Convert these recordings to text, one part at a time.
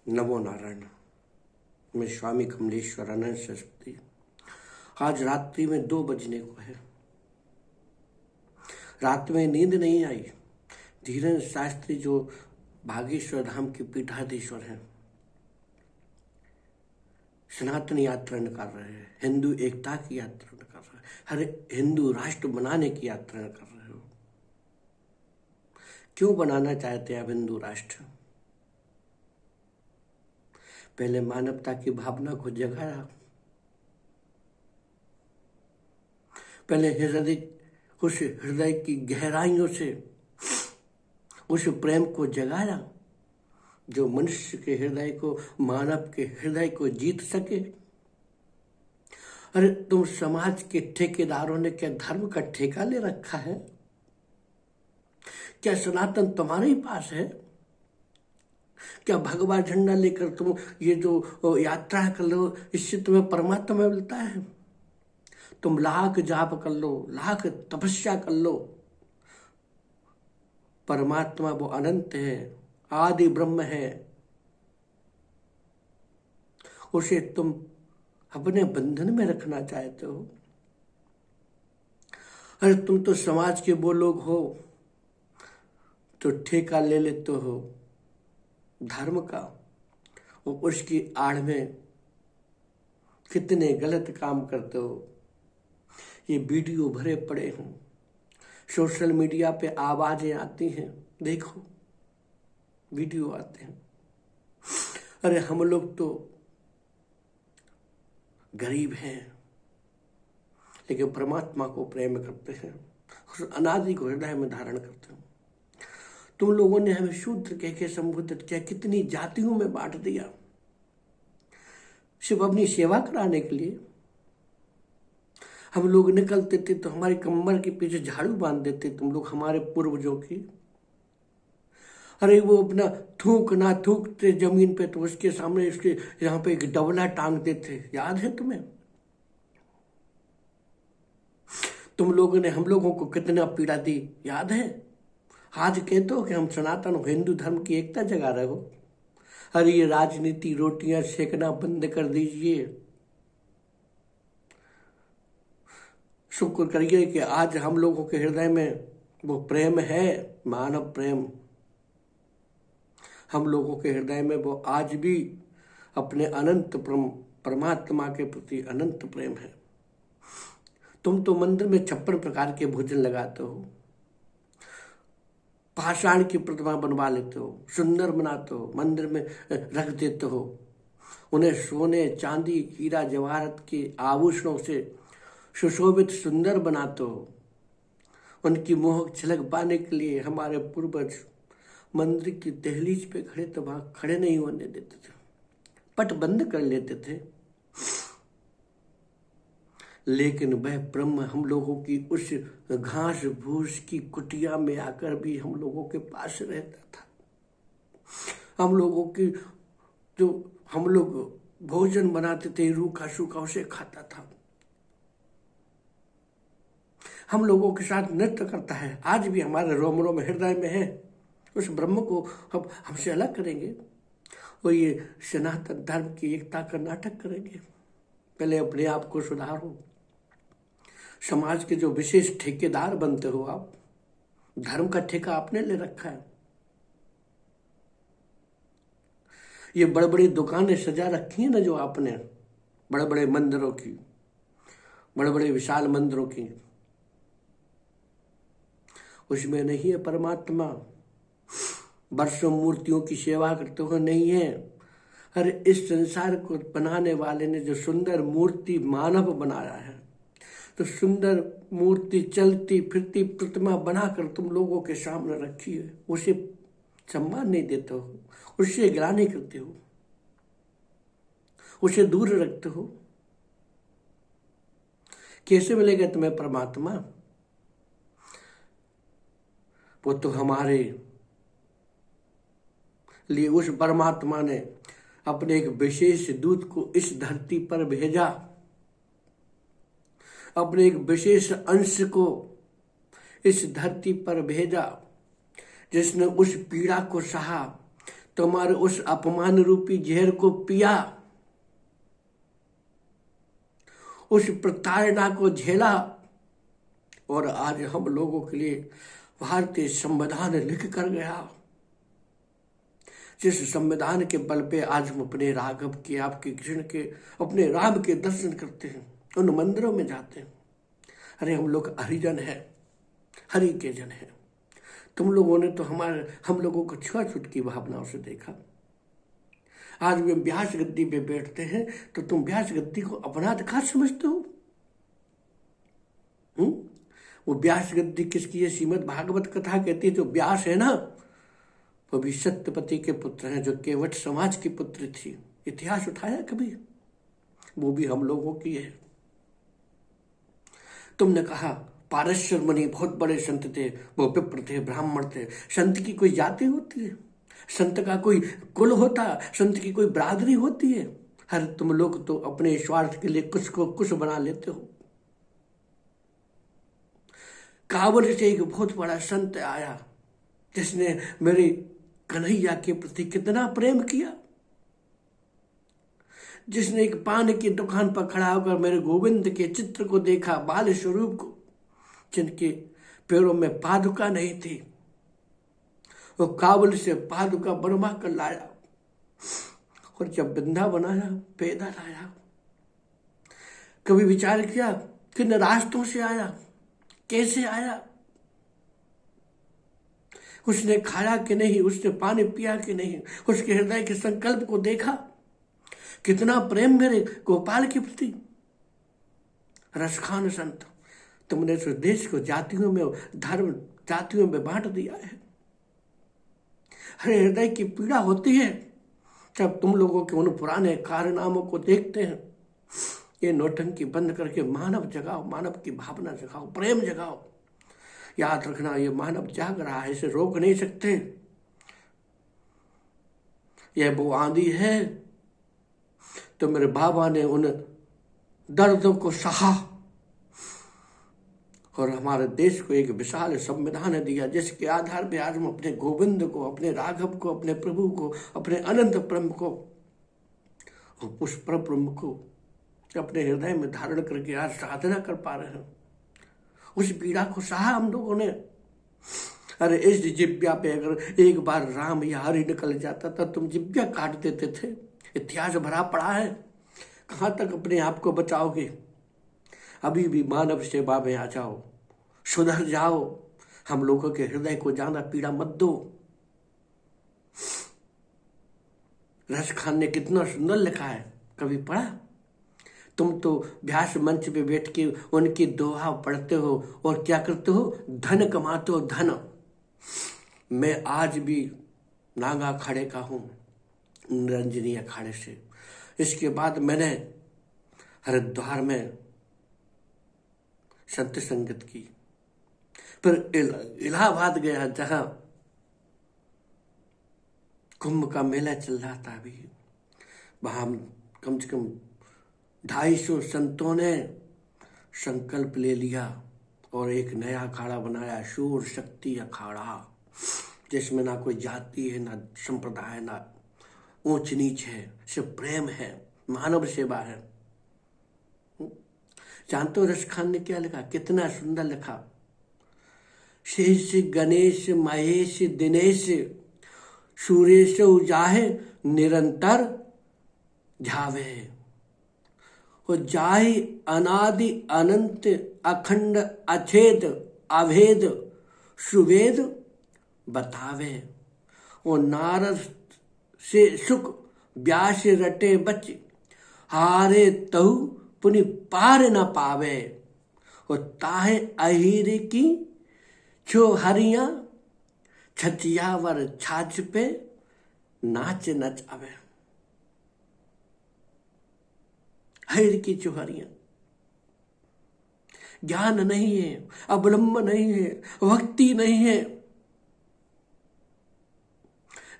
नमो नारायण। मैं स्वामी कमलेश्वरानंद सरस्वती। आज रात्रि में 2 बजने को है। रात में नींद नहीं आई। धीरेन्द्र शास्त्री जो भागेश्वर धाम के पीठाधीश्वर हैं, सनातन यात्रा निकाल रहे हैं, हिंदू एकता की यात्रा निकाल रहे हैं, हर हिंदू राष्ट्र बनाने की यात्रा कर रहे हो। क्यों बनाना चाहते हैं आप हिंदू राष्ट्र? पहले मानवता की भावना को जगाया, पहले उस हृदय की गहराइयों से उस प्रेम को जगाया जो मनुष्य के हृदय को, मानव के हृदय को जीत सके। अरे तुम समाज के ठेकेदारों ने क्या धर्म का ठेका ले रखा है? क्या सनातन तुम्हारे ही पास है? क्या भगवा झंडा लेकर तुम ये जो यात्रा कर लो, इससे तुम्हें परमात्मा मिलता है? तुम लाख जाप कर लो, लाख तपस्या कर लो, परमात्मा वो अनंत है, आदि ब्रह्म है। उसे तुम अपने बंधन में रखना चाहते हो। अरे तुम तो समाज के वो लोग हो तो ठेका ले लेते हो धर्म का, और उसकी आड़ में कितने गलत काम करते हो। ये वीडियो भरे पड़े हैं, सोशल मीडिया पे आवाजें आती हैं, देखो वीडियो आते हैं। अरे हम लोग तो गरीब हैं लेकिन परमात्मा को प्रेम करते हैं, उस अनादि को हृदय में धारण करते हैं। तुम लोगों ने हमें शूद्र कह के संबोधित किया, कितनी जातियों में बांट दिया सिर्फ अपनी सेवा कराने के लिए। हम लोग निकलते थे तो हमारी कमर के पीछे झाड़ू बांध देते तुम लोग, हमारे पूर्वजों की। अरे वो अपना थूक ना थूकते जमीन पे तो उसके सामने उसके यहाँ पे एक डबला टांग देते, याद है तुम्हें? तुम लोगों ने हम लोगों को कितना पीड़ा दी, याद है? आज कहते हो कि हम सनातन हिंदू धर्म की एकता जगा रहे हो। अरे ये राजनीति रोटियां सेकना बंद कर दीजिए। शुक्र करिए कि आज हम लोगों के हृदय में वो प्रेम है, मानव प्रेम। हम लोगों के हृदय में वो आज भी अपने अनंत परमात्मा के प्रति अनंत प्रेम है। तुम तो मंदिर में 56 प्रकार के भोजन लगाते हो, पाषाण की प्रतिमा बनवा लेते हो, सुंदर बनाते हो, मंदिर में रख देते हो, उन्हें सोने चांदी हीरा जवाहरत के आभूषणों से सुशोभित सुंदर बनाते हो। उनकी मोहक झलक पाने के लिए हमारे पूर्वज मंदिर की दहलीज पे खड़े तो वहां खड़े नहीं होने देते थे, पट बंद कर लेते थे। लेकिन वह ब्रह्म हम लोगों की उस घास भूस की कुटिया में आकर भी हम लोगों के पास रहता था। हम लोगों की जो हम लोग भोजन बनाते थे रूखा सूखा उसे खाता था, हम लोगों के साथ नृत्य करता है, आज भी हमारे रोम रोम हृदय में है। उस ब्रह्म को हम हमसे अलग करेंगे और ये सनातन धर्म की एकता का नाटक करेंगे। पहले अपने आप को सुधारो। समाज के जो विशेष ठेकेदार बनते हो आप, धर्म का ठेका आपने ले रखा है। ये बड़े बड़ी दुकानें सजा रखी है ना जो आपने, बड़े बड़े मंदिरों की, बड़े बड़े विशाल मंदिरों की, उसमें नहीं है परमात्मा। वर्षों मूर्तियों की सेवा करते हो, नहीं है। अरे इस संसार को बनाने वाले ने जो सुंदर मूर्ति मानव बनाया है, तो सुंदर मूर्ति चलती फिरती प्रतिमा बनाकर तुम लोगों के सामने रखी है, उसे सम्मान नहीं देते हो, उससे ग्लानि करते हो, उसे दूर रखते हो। कैसे मिलेगा तुम्हें परमात्मा? वो तो हमारे लिए उस परमात्मा ने अपने एक विशेष दूत को इस धरती पर भेजा, अपने एक विशेष अंश को इस धरती पर भेजा, जिसने उस पीड़ा को सहा तुम्हारे उस अपमान रूपी जहर को पिया, उस प्रताड़ना को झेला, और आज हम लोगों के लिए भारतीय संविधान लिख कर गया, जिस संविधान के बल पे आज हम अपने राघव के, आपके कृष्ण के, अपने राम के दर्शन करते हैं, उन मंदिरों में जाते हैं। अरे हम लोग हरिजन है, हरि के जन है। तुम लोगों ने तो हम लोगों को छुआछूत की भावनाओं से देखा। आज वे व्यास गद्दी पे बैठते हैं तो तुम व्यास गद्दी को अपना अधिकार समझते हो? वो व्यास गद्दी किसकी है? श्रीमद् भागवत कथा कहती है जो व्यास है ना, वो भी सत्यपति के पुत्र हैं, जो केवट समाज की पुत्र थी। इतिहास उठाया कभी? वो भी हम लोगों की है। तुमने कहा पारशर मुनि बहुत बड़े संत थे, वो विप्र थे, ब्राह्मण थे। संत की कोई जाति होती है? संत का कोई कुल होता? संत की कोई बरादरी होती है? हर तुम लोग तो अपने स्वार्थ के लिए कुछ को कुछ बना लेते हो। काबुल से एक बहुत बड़ा संत आया जिसने मेरे कन्हैया के प्रति कितना प्रेम किया, जिसने एक पान की दुकान पर खड़ा होकर मेरे गोविंद के चित्र को देखा, बाल स्वरूप को, जिनके पैरों में पादुका नहीं थी, वो काबुल से पादुका बनवा कर लाया, और जब बिंदा बनाया, पैदा लाया। कभी विचार किया किन रास्तों से आया, कैसे आया? उसने खाया कि नहीं, उसने पानी पिया कि नहीं, उसके हृदय के संकल्प को देखा, कितना प्रेम मेरे गोपाल के प्रति। रसखान संत, तुमने इस देश को जातियों में, धर्म जातियों में बांट दिया है। हरे हृदय की पीड़ा होती है जब तुम लोगों के उन पुराने कारनामों को देखते हैं। ये नौटंकी बंद करके मानव जगाओ, मानव की भावना जगाओ, प्रेम जगाओ। याद रखना, ये मानव जाग रहा है, इसे रोक नहीं सकते। यह वो आंधी है तो मेरे बाबा ने उन दर्दों को सहा और हमारे देश को एक विशाल संविधान दिया, जिसके आधार पर आज हम अपने गोविंद को, अपने राघव को, अपने प्रभु को, अपने अनंत ब्रह्म को, उस परब्रह्म को अपने हृदय में धारण करके आज साधना कर पा रहे हैं। उस पीड़ा को सहा हम लोगों ने। अरे इस जिब्या पे अगर एक बार राम या हरि निकल जाता था, तुम जिब्या काट देते थे। इतिहास भरा पड़ा है, कहां तक अपने आप को बचाओगे? अभी भी मानव सेवा में आ जाओ, सुधर जाओ। हम लोगों के हृदय को ज्यादा पीड़ा मत दो। रस खान ने कितना सुंदर लिखा है, कभी पढ़ा? तुम तो व्यास मंच पे बैठ के उनकी दोहा पढ़ते हो और क्या करते हो? धन कमाते हो, धन। मैं आज भी नागा अखाड़े का हूं, निरंजनी अखाड़े से। इसके बाद मैंने हरिद्वार में संत संगत की, फिर इलाहाबाद गया जहां कुंभ का मेला चल रहा था। अभी वहां कम से कम 250 संतों ने संकल्प ले लिया और एक नया अखाड़ा बनाया, शूर शक्ति अखाड़ा, जिसमें ना कोई जाति है, ना संप्रदाय, ना ऊंच नीच है, सिर्फ प्रेम है, मानव सेवा है। जानते हो रस खान ने क्या लिखा? कितना सुंदर लिखा। शेष गणेश महेश दिनेश सूरेश जाहे निरंतर ध्यावे, और जाहि अनादि अनंत अखंड अछेद अभेद सुवेद बतावे, और नारद से सुख व्यास रटे बच हारे तहु पुनि पार न पावे, और ताहे अहिर की छो हरिया छचियावर छाछ पे नाच नचावे। हर की चुहरियां, ज्ञान नहीं है, अवलंबन नहीं है, भक्ति नहीं है,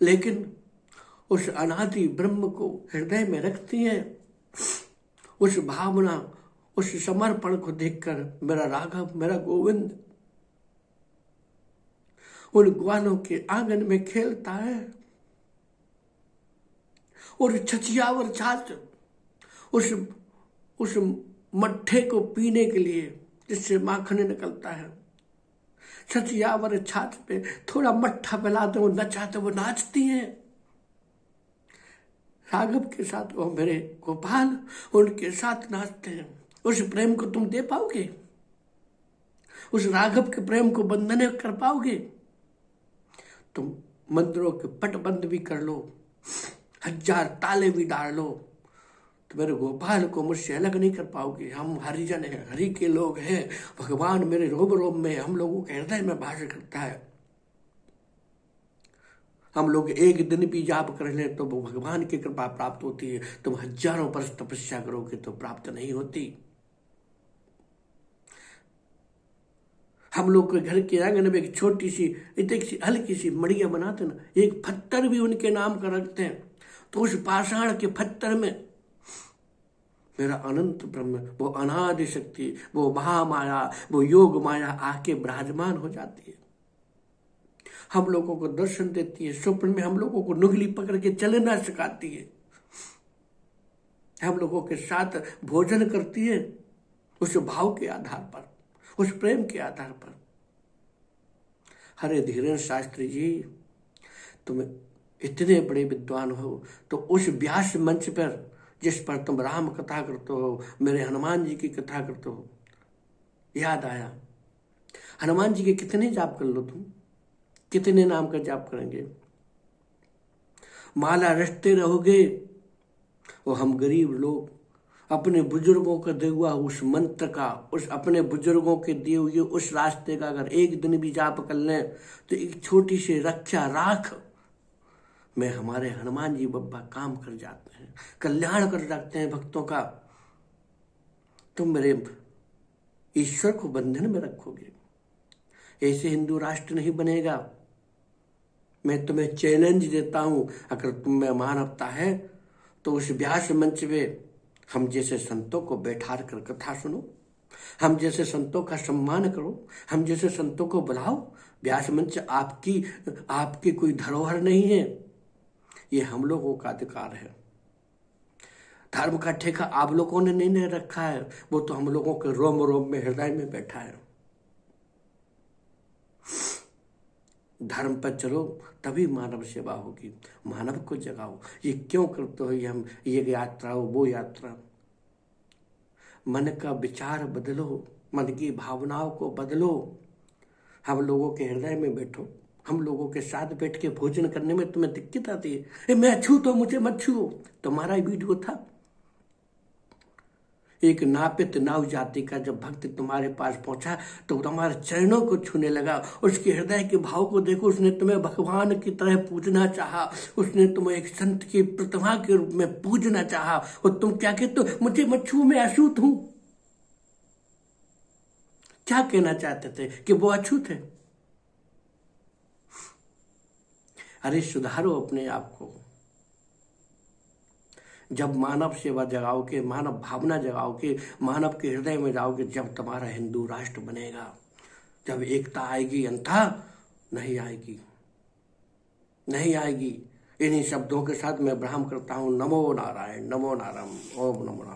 लेकिन उस अनादि ब्रह्म को हृदय में रखती है। उस भावना, उस समर्पण को देखकर मेरा राघव, मेरा गोविंद उन ग्वालों के आंगन में खेलता है। और छछियावर छाछ उस मट्ठे को पीने के लिए जिससे माखन निकलता है, छछियावर छाछ पे थोड़ा मट्ठा पिलाते वो नचाते, वो नाचती हैं। राघव के साथ वो मेरे गोपाल उनके साथ नाचते हैं। उस प्रेम को तुम दे पाओगे? उस राघव के प्रेम को बंधने कर पाओगे? तुम मंदिरों के पट बंद भी कर लो, 1000 ताले भी डाल लो, तो मेरे गोपाल को मुझसे अलग नहीं कर पाओगे। हम हरिजन हैं, हरि के लोग हैं। भगवान मेरे रोम रोम में, हम लोगों के हृदय में वास करता है। हम लोग एक दिन भी जाप कर लें तो वो भगवान की कृपा प्राप्त होती है। तुम हजारों वर्ष तपस्या करोगे तो प्राप्त नहीं होती। हम लोग के घर के आंगन में एक छोटी सी हल्की सी मड़िया बनाते ना, एक पत्थर भी उनके नाम का रखते हैं, तो उस पाषाण के पत्थर में मेरा अनंत ब्रह्म, वो अनादि शक्ति, वो महामाया, वो योग माया आके विराजमान हो जाती है। हम लोगों को दर्शन देती है, स्वप्न में हम लोगों को नुगली पकड़ के चलना सिखाती है, हम लोगों के साथ भोजन करती है, उस भाव के आधार पर, उस प्रेम के आधार पर। हरे धीरेन्द्र शास्त्री जी, तुम इतने बड़े विद्वान हो, तो उस व्यास मंच पर जिस पर तुम राम कथा करते हो, मेरे हनुमान जी की कथा करते हो, याद आया हनुमान जी के कितने जाप कर लो तुम? कितने नाम का जाप करेंगे? माला रटते रहोगे। और हम गरीब लोग अपने बुजुर्गों का दिया हुआ उस मंत्र का, उस अपने बुजुर्गों के दिए हुए उस रास्ते का अगर एक दिन भी जाप कर लें तो एक छोटी सी रक्षा राख में हमारे हनुमान जी बब्बा काम कर जाते हैं, कल्याण कर जाते हैं भक्तों का। तुम मेरे ईश्वर को बंधन में रखोगे, ऐसे हिंदू राष्ट्र नहीं बनेगा। मैं तुम्हें चैलेंज देता हूं, अगर तुम में मानवता है तो उस व्यास मंच में हम जैसे संतों को बैठार कर कथा सुनो, हम जैसे संतों का सम्मान करो, हम जैसे संतों को बुलाओ। व्यास मंच आपकी कोई धरोहर नहीं है, ये हम लोगों का अधिकार है। धर्म का ठेका आप लोगों ने नहीं रखा है, वो तो हम लोगों के रोम रोम में, हृदय में बैठा है। धर्म पर चलो तभी मानव सेवा होगी, मानव को जगाओ। ये क्यों करते हो हम ये यात्रा वो यात्रा? मन का विचार बदलो, मन की भावनाओं को बदलो। हम लोगों के हृदय में बैठो, हम लोगों के साथ बैठ के भोजन करने में तुम्हें दिक्कत आती है, मैं छू तो मुझे मत छू। तुम्हारा ही वीडियो था, एक नापित नाव जाति का जब भक्त तुम्हारे पास पहुंचा तो तुम्हारे चरणों को छूने लगा, उसके हृदय के भाव को देखो। उसने तुम्हें भगवान की तरह पूजना चाहा, उसने तुम्हें एक संत की प्रतिमा के रूप में पूजना चाहा, और तुम क्या कहते हो, मुझे मत छू, मैं अछूत हूं। क्या कहना चाहते थे कि वो अछूत है? अरे सुधारो अपने आप को। जब मानव सेवा जगाओगे, मानव भावना जगाओगे, मानव के हृदय में जाओगे, जब तुम्हारा हिंदू राष्ट्र बनेगा, जब एकता आएगी। अन्यथा नहीं आएगी, नहीं आएगी। इन्हीं शब्दों के साथ मैं विराम करता हूं। नमो नारायण, नमो नारायण, ओम नमो नारायण।